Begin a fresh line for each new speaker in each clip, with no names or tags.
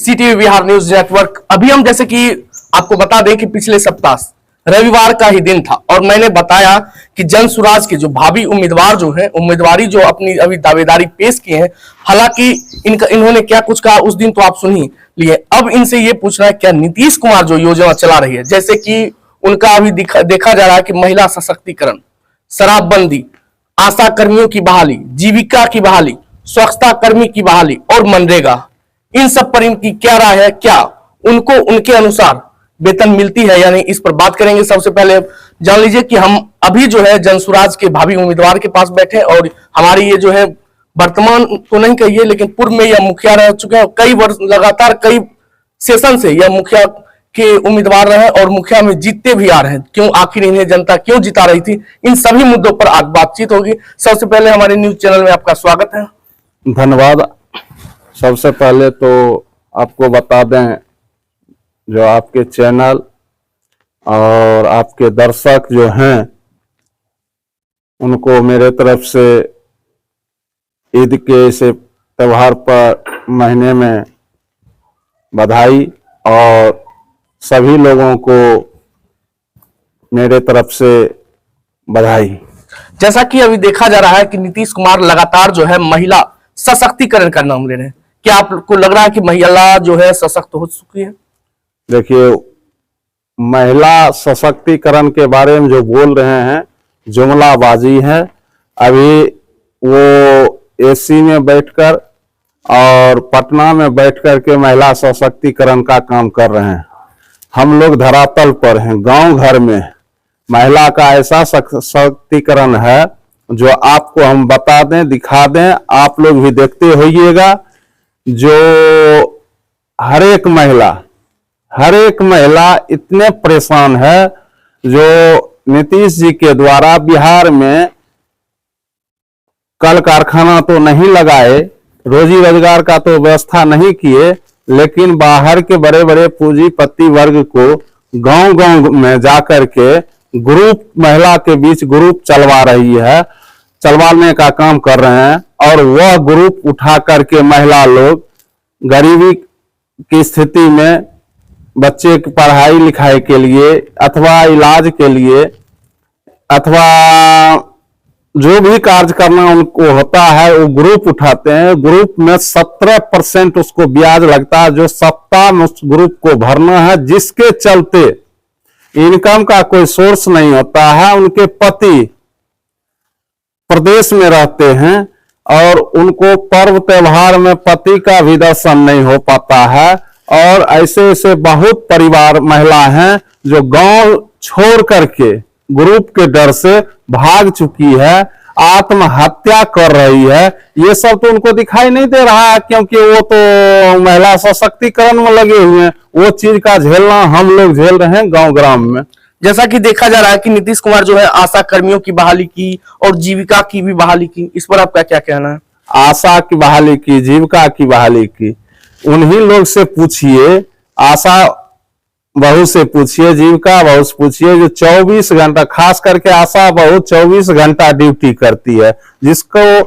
CTV Bihar news network. अभी हम जैसे कि आपको बता दें कि पिछले सप्ताह रविवार का ही दिन था और मैंने बताया कि जनसुराज के जो भावी उम्मीदवार जो है उम्मीदवारी जो अपनी अभी दावेदारी पेश किए हैं। हालांकि इन्होंने क्या कुछ कहा उस दिन तो आप सुन ही लिए। अब इनसे ये पूछना है क्या नीतीश कुमार जो योजना चला रही है, जैसे कि उनका अभी देखा जा रहा है कि महिला सशक्तिकरण, शराबबंदी, आशा कर्मियों की बहाली, जीविका की बहाली, स्वच्छता कर्मी की बहाली और मनरेगा, इन सब पर इनकी क्या राय है? क्या उनको उनके अनुसार वेतन मिलती है या नहीं, इस पर बात करेंगे। सबसे पहले जान लीजिए कि हम अभी जो है जनसुराज के भावी उम्मीदवार के पास बैठे और हमारी ये जो है वर्तमान तो नहीं कहिए लेकिन पूर्व में यह मुखिया रह चुके हैं। कई वर्ष लगातार कई सेशन से यह मुखिया के उम्मीदवार रहे और मुखिया में जीतते भी आ रहे हैं। क्यों, आखिर इन्हें जनता क्यों जिता रही थी, इन सभी मुद्दों पर आज बातचीत होगी। सबसे पहले हमारे न्यूज चैनल में आपका स्वागत है।
धन्यवाद। सबसे पहले तो आपको बता दें, जो आपके चैनल और आपके दर्शक जो हैं उनको मेरे तरफ से ईद के इस त्यौहार पर महीने में बधाई और सभी लोगों को मेरे तरफ से बधाई।
जैसा कि अभी देखा जा रहा है कि नीतीश कुमार लगातार जो है महिला सशक्तिकरण का नाम ले रहे हैं, क्या आपको लग रहा है कि महिला जो है सशक्त हो चुकी है?
देखिए, महिला सशक्तिकरण के बारे में जो बोल रहे हैं जुमलाबाजी है। अभी वो एसी में बैठकर और पटना में बैठकर के महिला सशक्तिकरण का काम कर रहे हैं। हम लोग धरातल पर हैं, गांव घर में महिला का ऐसा सशक्तिकरण है जो आपको हम बता दें, दिखा दें, आप लोग भी देखते होइएगा। जो हर एक महिला इतने परेशान है, जो नीतीश जी के द्वारा बिहार में कल कारखाना तो नहीं लगाए, रोजी रोजगार का तो व्यवस्था नहीं किए, लेकिन बाहर के बड़े बड़े पूंजीपति वर्ग को गांव गांव में जाकर के ग्रुप, महिला के बीच ग्रुप चलवाने का काम कर रहे हैं। और वह ग्रुप उठा करके महिला लोग गरीबी की स्थिति में बच्चे की पढ़ाई लिखाई के लिए अथवा इलाज के लिए अथवा जो भी कार्य करना उनको होता है, वो ग्रुप उठाते हैं। ग्रुप में 17% उसको ब्याज लगता है, जो सप्ताह में उस ग्रुप को भरना है, जिसके चलते इनकम का कोई सोर्स नहीं होता है। उनके पति प्रदेश में रहते हैं और उनको पर्व त्योहार में पति का भी दर्शन नहीं हो पाता है। और ऐसे ऐसे बहुत परिवार महिला हैं जो गांव छोड़ करके ग्रुप के डर से भाग चुकी है, आत्महत्या कर रही है। ये सब तो उनको दिखाई नहीं दे रहा है, क्योंकि वो तो महिला सशक्तिकरण में लगे हुए हैं। वो चीज का झेलना हम लोग झेल रहे हैं गांव ग्राम में।
जैसा कि देखा जा रहा है कि नीतीश कुमार जो है आशा कर्मियों की बहाली की और जीविका की भी बहाली की, इस पर आपका क्या कहना है?
आशा की बहाली की, जीविका की बहाली की, उन्हीं लोग से पूछिए। आशा बहू से पूछिए, जीविका बहू से पूछिए, जो 24 घंटा, खास करके आशा बहू 24 घंटा ड्यूटी करती है, जिसको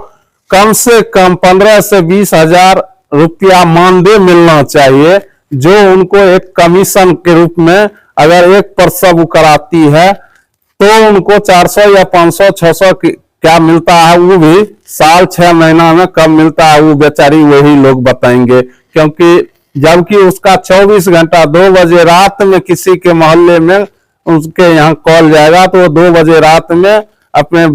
कम से कम 15 से 20 हजार रुपया मानदेय मिलना चाहिए, जो उनको एक कमीशन के रूप में अगर एक प्रसव कराती है तो उनको 400 या 500 600 क्या मिलता है, वो भी साल 6 महीना में कम मिलता है। वो बेचारी वही लोग बताएंगे, क्योंकि जबकि उसका 24 घंटा 2 बजे रात में किसी के मोहल्ले में उसके यहाँ कॉल जाएगा तो वो 2 बजे रात में अपने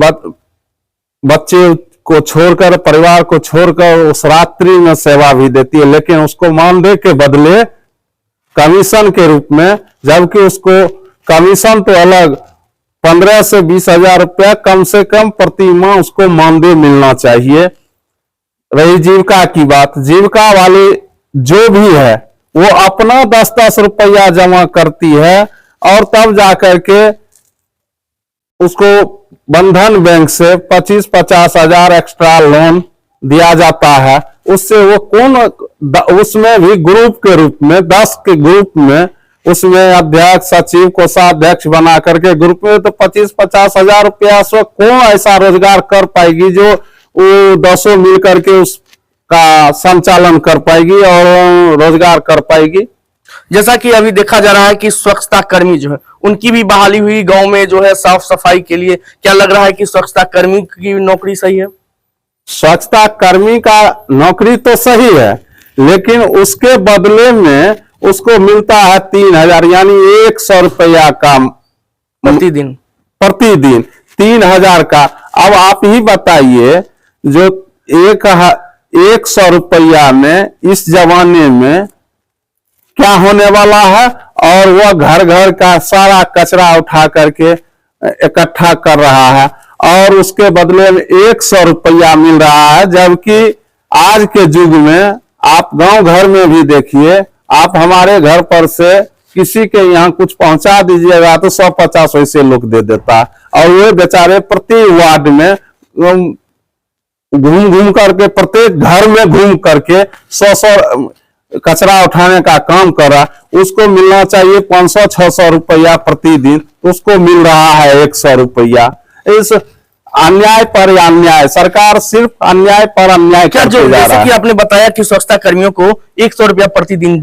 बच्चे को छोड़कर, परिवार को छोड़कर उस रात्रि में सेवा भी देती है, लेकिन उसको मानदेय के बदले कमीशन के रूप में, जबकि उसको कमीशन तो अलग 15 से 20 हजार रुपया कम से कम प्रति माह उसको मानदेय मिलना चाहिए। रही जीविका की बात, जीविका वाली जो भी है वो अपना 10-10 रुपया जमा करती है और तब जाकर के उसको बंधन बैंक से 25-50 हजार एक्स्ट्रा लोन दिया जाता है। उससे वो उसमें भी ग्रुप के रूप में 10 के ग्रुप में, उसमें अध्यक्ष, सचिव, कोषाध्यक्ष बना करके ग्रुप में तो 25-50 हजार रुपया से कौन ऐसा रोजगार कर पाएगी जो वो 10 मिल करके उस का संचालन कर पाएगी और रोजगार कर पाएगी।
जैसा कि अभी देखा जा रहा है कि स्वच्छता कर्मी जो है उनकी भी बहाली हुई गांव में जो है साफ सफाई के लिए। क्या लग रहा है कि स्वच्छता कर्मी की नौकरी सही है?
स्वच्छता कर्मी का नौकरी तो सही है, लेकिन उसके बदले में उसको मिलता है 3,000 यानी 100 रुपया का
प्रतिदिन
3,000 का। अब आप ही बताइए, जो 100 रुपया में इस जमाने में क्या होने वाला है, और वह घर घर का सारा कचरा उठा करके इकट्ठा कर रहा है और उसके बदले में 100 रुपया मिल रहा है। जबकि आज के युग में आप गांव घर में भी देखिए, आप हमारे घर पर से किसी के यहाँ कुछ पहुंचा दीजिएगा तो 150 वैसे लोग दे देता, और वे बेचारे प्रति वार्ड में घूम घूम करके, प्रत्येक घर में घूम करके 100 कचरा उठाने का काम कर रहा। उसको मिलना चाहिए 500-600 रुपया प्रतिदिन, उसको मिल रहा है 100 रुपया। इस अन्याय पर अन्याय, सरकार सिर्फ अन्याय पर अन्याय
क्या जो जैसे कि आपने बताया कि स्वच्छता कर्मियों को 100 रुपया प्रतिदिन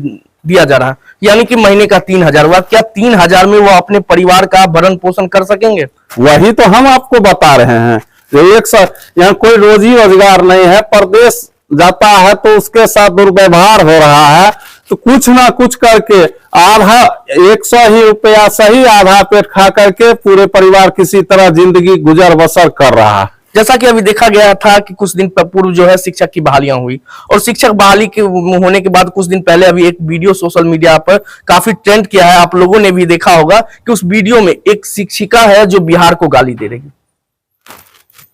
दिया जा रहा है, यानी कि महीने का 3,000 हुआ। क्या 3,000 में वो अपने परिवार का भरण पोषण कर सकेंगे?
वही तो हम आपको बता रहे हैं। 100 यहाँ कोई रोजी रोजगार नहीं है, परदेश जाता है तो उसके साथ दुर्व्यवहार हो रहा है, तो कुछ ना कुछ करके आधा 100 ही रुपया सही, आधा पेट खा करके पूरे परिवार किसी तरह जिंदगी गुजर बसर कर रहा है।
जैसा कि अभी देखा गया था कि कुछ दिन पूर्व जो है शिक्षक की बहालियां हुई, और शिक्षक बहाली के होने के बाद कुछ दिन पहले अभी एक वीडियो सोशल मीडिया पर काफी ट्रेंड किया है। आप लोगों ने भी देखा होगा कि उस वीडियो में एक शिक्षिका है जो बिहार को गाली दे रही।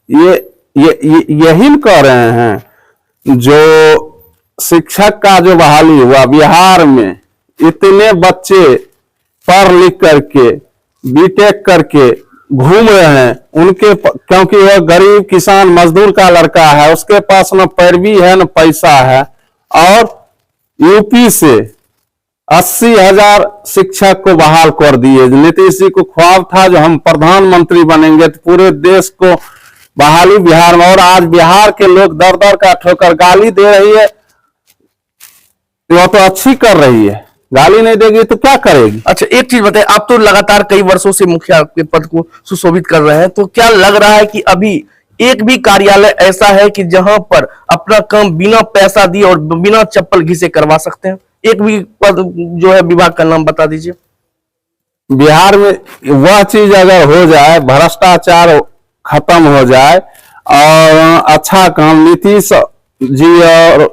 यही कह रहे हैं, जो शिक्षक का जो बहाली हुआ बिहार में, इतने बच्चे पढ़ लिख करके बीटेक करके घूम रहे हैं उनके, क्योंकि वह गरीब किसान मजदूर का लड़का है, उसके पास न पैरवी है न पैसा है, और यूपी से 80,000 शिक्षक को बहाल कर दिए। नीतीश जी को ख्वाब था जो हम प्रधानमंत्री बनेंगे तो पूरे देश को बहाली बिहार में, और आज बिहार के लोग दर दर का ठोकर गाली दे रही है। वह तो अच्छी कर रही है, गाली नहीं देगी तो क्या करेगी?
अच्छा, एक चीज बताइए, आप तो लगातार कई वर्षों से मुखिया के पद को सुशोभित कर रहे हैं, तो क्या लग रहा है कि अभी एक भी कार्यालय ऐसा है कि जहां पर अपना काम बिना पैसा दिए और बिना चप्पल घिसे करवा सकते हैं? एक भी पद जो है विभाग का नाम बता दीजिए।
बिहार में वह चीज अगर हो जाए, भ्रष्टाचार खत्म हो जाए और अच्छा काम नीतीश जी और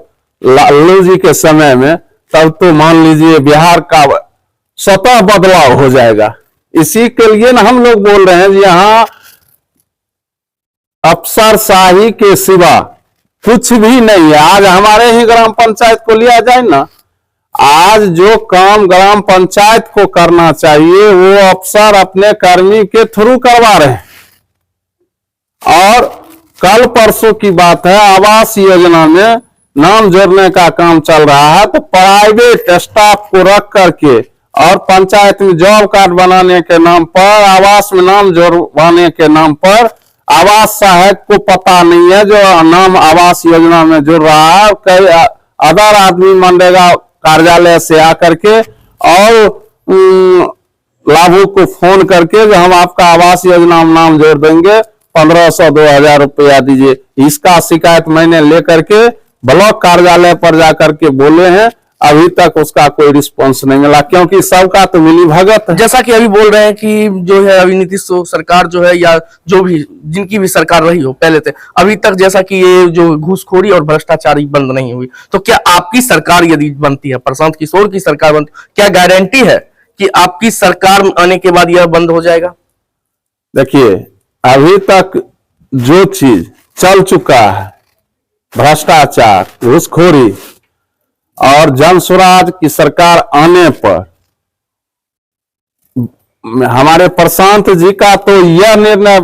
लालू जी के समय में, तब तो मान लीजिए बिहार का स्वतः बदलाव हो जाएगा। इसी के लिए ना हम लोग बोल रहे हैं जी, यहाँ अफसरशाही के सिवा कुछ भी नहीं है। आज हमारे ही ग्राम पंचायत को लिया जाए ना, आज जो काम ग्राम पंचायत को करना चाहिए वो अफसर अपने कर्मी के थ्रू करवा रहे हैं। और कल परसों की बात है, आवास योजना में नाम जोड़ने का काम चल रहा है, तो प्राइवेट स्टाफ को रख करके और पंचायत में जॉब कार्ड बनाने के नाम पर, आवास में नाम जोड़वाने के नाम पर, आवास सहायक को पता नहीं है जो नाम आवास योजना में जुड़ रहा है। कई अदर आदमी मनरेगा कार्यालय से आकर के और लाभुक को फोन करके जो हम आपका आवास योजना में नाम जोड़ देंगे, 1,500-2,000 रुपया दीजिए। इसका शिकायत मैंने लेकर के ब्लॉक कार्यालय पर जाकर के बोले हैं, अभी तक उसका कोई रिस्पॉन्स नहीं मिला, क्योंकि सबका तो मिली भगत है।
जैसा कि अभी बोल रहे हैं कि जो है अभी नीतीश सरकार जो है, या जो भी जिनकी भी सरकार रही हो पहले से अभी तक, जैसा कि ये जो घूसखोरी और भ्रष्टाचारी बंद नहीं हुई, तो क्या आपकी सरकार यदि बनती है, प्रशांत किशोर की सरकार बनती, क्या गारंटी है कि आपकी सरकार आने के बाद यह बंद हो जाएगा?
देखिए, अभी तक जो चीज चल चुका है, भ्रष्टाचार, घूसखोरी, और जन स्वराज की सरकार आने पर हमारे प्रशांत जी का तो यह निर्णय,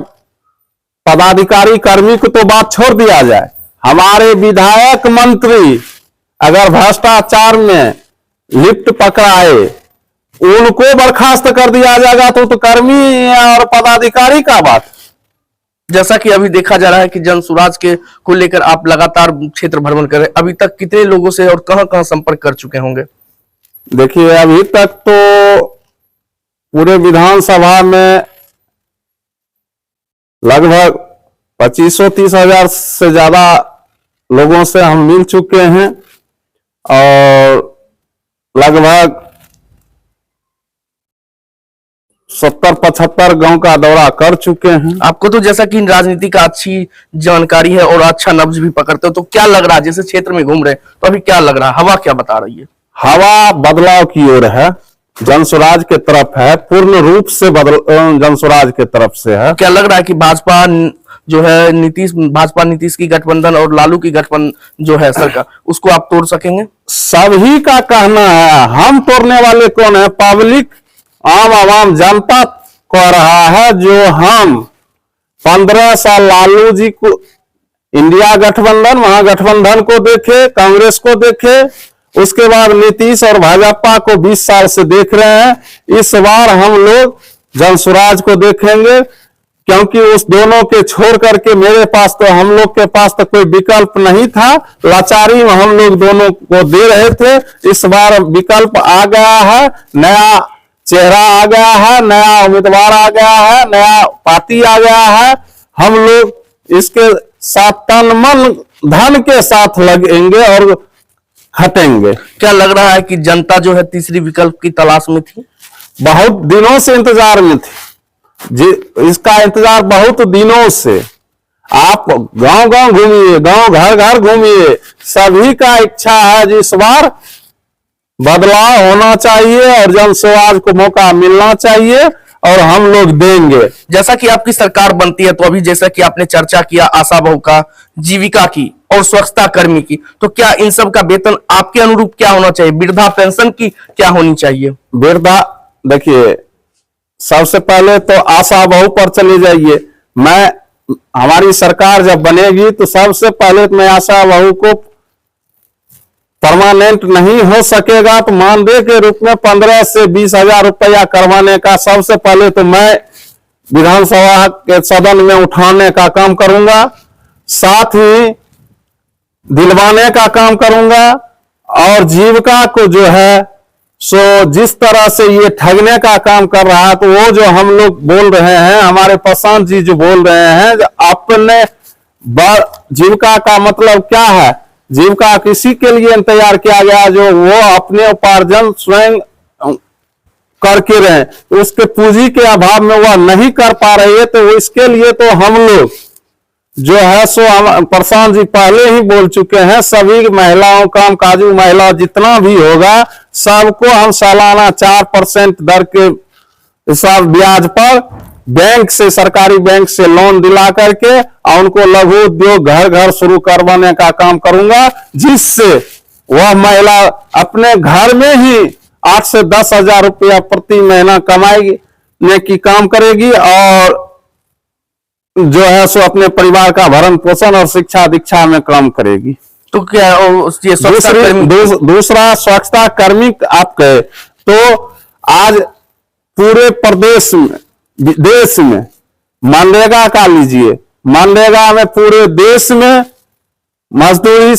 पदाधिकारी कर्मी को तो बात छोड़ दिया जाए, हमारे विधायक मंत्री अगर भ्रष्टाचार में लिप्त पकड़ाए उनको बर्खास्त कर दिया जाएगा, तो कर्मी और पदाधिकारी का बात।
जैसा कि अभी देखा जा रहा है कि जन सुराज के को लेकर आप लगातार क्षेत्र भ्रमण कर रहे हैं, अभी तक कितने लोगों से और कहां कहां संपर्क कर चुके होंगे?
देखिए, अभी तक तो पूरे विधानसभा में लगभग 25-30 हजार से ज्यादा लोगों से हम मिल चुके हैं और लगभग 70-75 गांव का दौरा कर चुके हैं।
आपको तो जैसा कि राजनीति का अच्छी जानकारी है और अच्छा नब्ज भी पकड़ते हो, तो क्या लग रहा है जैसे क्षेत्र में घूम रहे हैं तो अभी क्या लग रहा है, हवा क्या बता रही है?
हवा बदलाव की ओर है, जनसुराज के तरफ है, पूर्ण रूप से जनसुराज के तरफ से है।
क्या लग रहा है कि भाजपा जो है नीतीश की गठबंधन और लालू की गठबंधन जो है सरकार, उसको आप तोड़ सकेंगे?
सभी का कहना है, हम तोड़ने वाले कौन है? पब्लिक, आम आवाम जनता कह रहा है। जो हम 15 साल लालू जी को इंडिया गठबंधन महागठबंधन को देखे, कांग्रेस को देखे, उसके बाद नीतीश और भाजपा को 20 साल से देख रहे हैं। इस बार हम लोग जनसुराज को देखेंगे, क्योंकि उस दोनों के छोड़ करके मेरे पास तो, हम लोग के पास तो कोई विकल्प नहीं था। लाचारी में हम लोग दोनों को दे रहे थे। इस बार विकल्प आ गया है, नया चेहरा आ गया है, नया उम्मीदवार आ गया है, नया पार्टी आ गया है। हम लोग इसके साथ तन मन धन के साथ लगेंगे और हटेंगे।
क्या लग रहा है कि जनता जो है तीसरी विकल्प की तलाश में थी?
बहुत दिनों से इंतजार में थी जी, इसका इंतजार बहुत दिनों से। आप गांव गांव घूमिए, गांव घर घर घूमिए, सभी का इच्छा है जी इस बार बदलाव होना चाहिए और जनसुराज को मौका मिलना चाहिए और हम लोग देंगे।
जैसा कि आपकी सरकार बनती है तो अभी जैसा कि आपने चर्चा किया आशा बहू का, जीविका की और स्वच्छता कर्मी की, तो क्या इन सब का वेतन आपके अनुरूप क्या होना चाहिए? वृद्धा पेंशन की क्या होनी चाहिए?
वृद्धा, देखिए, सबसे पहले तो आशा बहू पर चले जाइए। हमारी सरकार जब बनेगी तो सबसे पहले मैं आशा बहू को परमानेंट नहीं हो सकेगा तो मानदेय के रूप में 15 से 20 हजार रुपया करवाने का सबसे पहले तो मैं विधानसभा के सदन में उठाने का काम करूंगा, साथ ही दिलवाने का काम करूंगा। और जीविका को जो है सो जिस तरह से ये ठगने का काम कर रहा है, तो वो जो हम लोग बोल रहे हैं, हमारे प्रशांत जी जो बोल रहे हैं, जो अपने जीविका का मतलब क्या है? जीविका किसी के लिए तैयार किया गया जो वो अपने उपार्जन स्वयं करके रहे, तो उसके पूंजी के अभाव में वह नहीं कर पा रही है। तो इसके लिए तो हम लोग जो है सो हम प्रशांत जी पहले ही बोल चुके हैं, सभी महिलाओं काम काजू महिला जितना भी होगा सबको हम सालाना 4% दर के हिसाब ब्याज पर बैंक से, सरकारी बैंक से लोन दिला करके और उनको लघु उद्योग घर घर शुरू करवाने का काम करूंगा, जिससे वह महिला अपने घर में ही 8 से 10 हजार रुपया प्रति महीना कमाने की काम करेगी और जो है सो अपने परिवार का भरण पोषण और शिक्षा दीक्षा में काम करेगी।
तो क्या ये
दूसरा स्वच्छता कर्मी आप कहे तो आज पूरे प्रदेश में, देश में मनरेगा का लीजिए, मनरेगा में पूरे देश में मजदूरी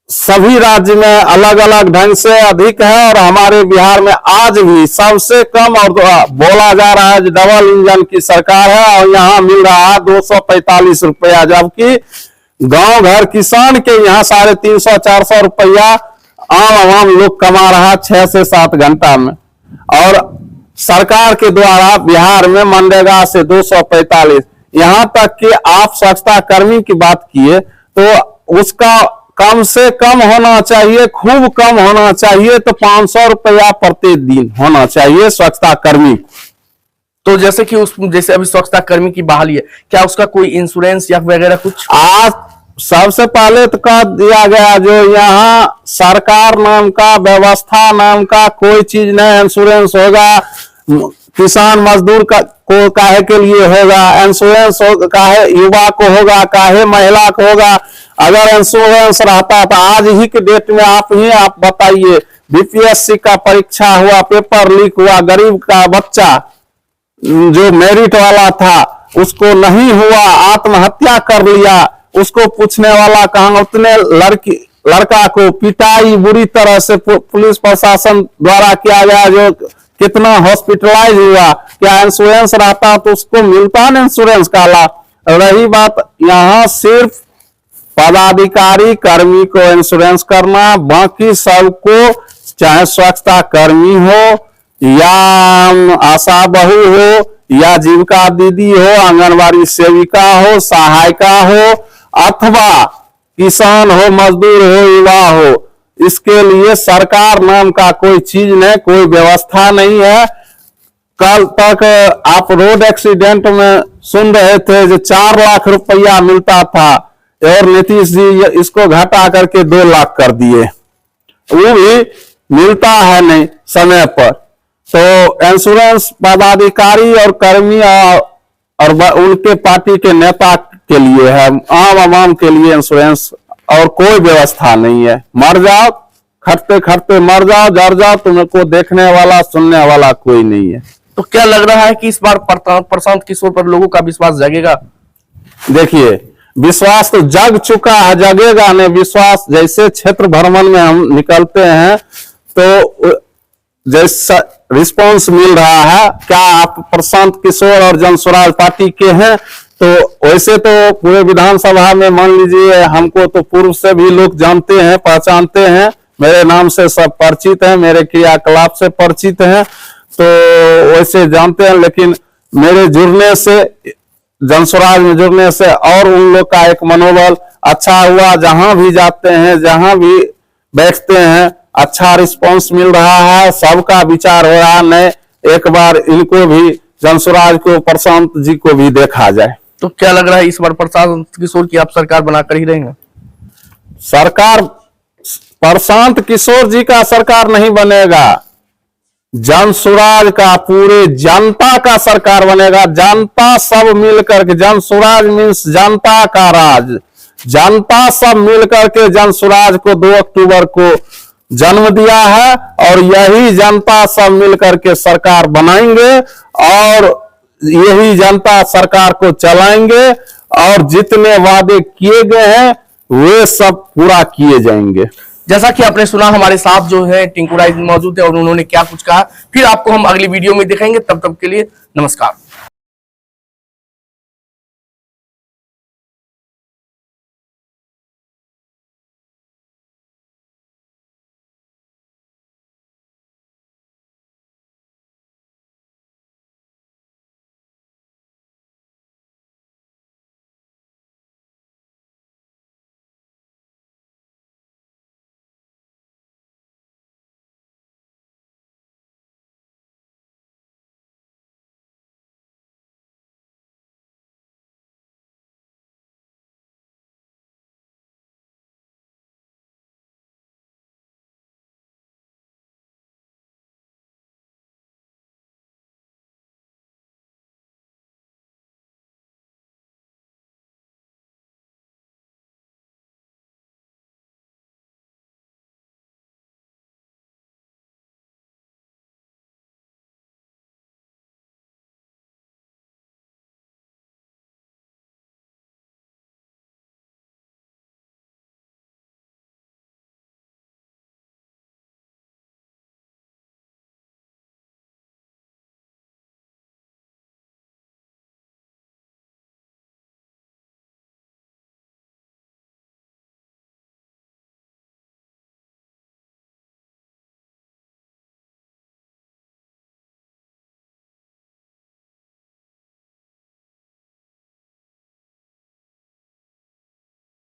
सभी राज्य में अलग अलग ढंग से अधिक है और हमारे बिहार में आज भी सबसे कम, और बोला जा रहा है डबल इंजन की सरकार है और यहाँ मिल रहा है 245 रुपया, जबकि गांव घर किसान के यहाँ 350-400 रुपया आम लोग कमा रहा है 6 से 7 घंटा में। और सरकार के द्वारा बिहार में मनरेगा से 245, यहाँ तक कि आप स्वच्छता कर्मी की बात किए तो उसका कम से कम होना चाहिए, खूब कम होना चाहिए तो 500 रुपया प्रति दिन होना चाहिए स्वच्छता कर्मी।
तो जैसे कि जैसे अभी स्वच्छता कर्मी की बहाली है, क्या उसका कोई इंश्योरेंस या वगैरह कुछ?
आज सबसे पहले तो कह दिया गया जो यहाँ सरकार नाम का, व्यवस्था नाम का कोई चीज नहीं, इंश्योरेंस होगा किसान मजदूर को काहे के लिए होगा, इंश्योरेंस काहे युवा को होगा, काहे महिला को होगा। अगर इंश्योरेंस रहता तो आज ही के डेट में आप बताइए, बीपीएससी का परीक्षा हुआ, पेपर लीक हुआ, गरीब का बच्चा जो मेरिट वाला था उसको नहीं हुआ, आत्महत्या कर लिया, उसको पूछने वाला कहाँ? उतने लड़का को पिटाई बुरी तरह से पुलिस प्रशासन द्वारा किया गया, जो कितना हॉस्पिटलाइज हुआ। क्या इंश्योरेंस रहता तो उसको मिलता ना इंश्योरेंस का लाभ। रही बात यहाँ सिर्फ पदाधिकारी कर्मी को इंश्योरेंस करना, बाकी सबको चाहे स्वच्छता कर्मी हो या आशा बहू हो या जीविका दीदी हो, आंगनबाड़ी सेविका हो, सहायिका हो, अथवा किसान हो, मजदूर हो, युवा हो, इसके लिए सरकार नाम का कोई चीज नहीं, कोई व्यवस्था नहीं है। कल तक आप रोड एक्सीडेंट में सुन रहे थे जो 4 लाख रुपया मिलता था, और नीतीश जी इसको घटा करके 2 लाख कर दिए, वो भी मिलता है नहीं समय पर। तो इंश्योरेंस पदाधिकारी और कर्मी और उनके पार्टी के नेता के लिए है, आम आवाम के लिए इंश्योरेंस और कोई व्यवस्था नहीं है। मर जाओ, खटते खटते मर जाओ, जर जाओ, तुमको देखने वाला सुनने वाला कोई नहीं है।
तो क्या लग रहा है कि इस बार प्रशांत किशोर पर लोगों का विश्वास जगेगा?
देखिए, विश्वास तो जग चुका है, जगेगा नहीं विश्वास। जैसे क्षेत्र भ्रमण में हम निकलते हैं तो जैसा रिस्पांस मिल रहा है, क्या आप प्रशांत किशोर और जन स्वराज पार्टी के हैं? तो वैसे तो पूरे विधानसभा में मान लीजिए हमको तो पूर्व से भी लोग जानते हैं, पहचानते हैं, मेरे नाम से सब परिचित हैं, मेरे क्रियाकलाप से परिचित हैं, तो वैसे जानते हैं। लेकिन मेरे जुड़ने से, जन स्वराज में जुड़ने से और उन लोग का एक मनोबल अच्छा हुआ। जहां भी जाते हैं, जहां भी बैठते हैं, अच्छा रिस्पांस मिल रहा है, सबका विचार हो रहा है, नहीं एक बार इनको भी, जन स्वराज को, प्रशांत जी को भी देखा जाए।
तो क्या लग रहा है इस बार प्रशांत किशोर की आप सरकार बनाकर ही रहेंगे?
सरकार प्रशांत किशोर जी का सरकार नहीं बनेगा, जन स्वराज का, पूरे जनता का सरकार बनेगा। जनता सब मिलकर के, जन स्वराज मीन्स जनता का राज, जनता सब मिलकर के जन स्वराज को 2 अक्टूबर को जन्म दिया है, और यही जनता सब मिलकर के सरकार बनाएंगे, और यही जनता सरकार को चलाएंगे, और जितने वादे किए गए हैं वे सब पूरा किए जाएंगे।
जैसा कि आपने सुना, हमारे साथ जो है टिंकू राय मौजूद है और उन्होंने क्या कुछ कहा, फिर आपको हम अगली वीडियो में दिखाएंगे। तब तक के लिए नमस्कार।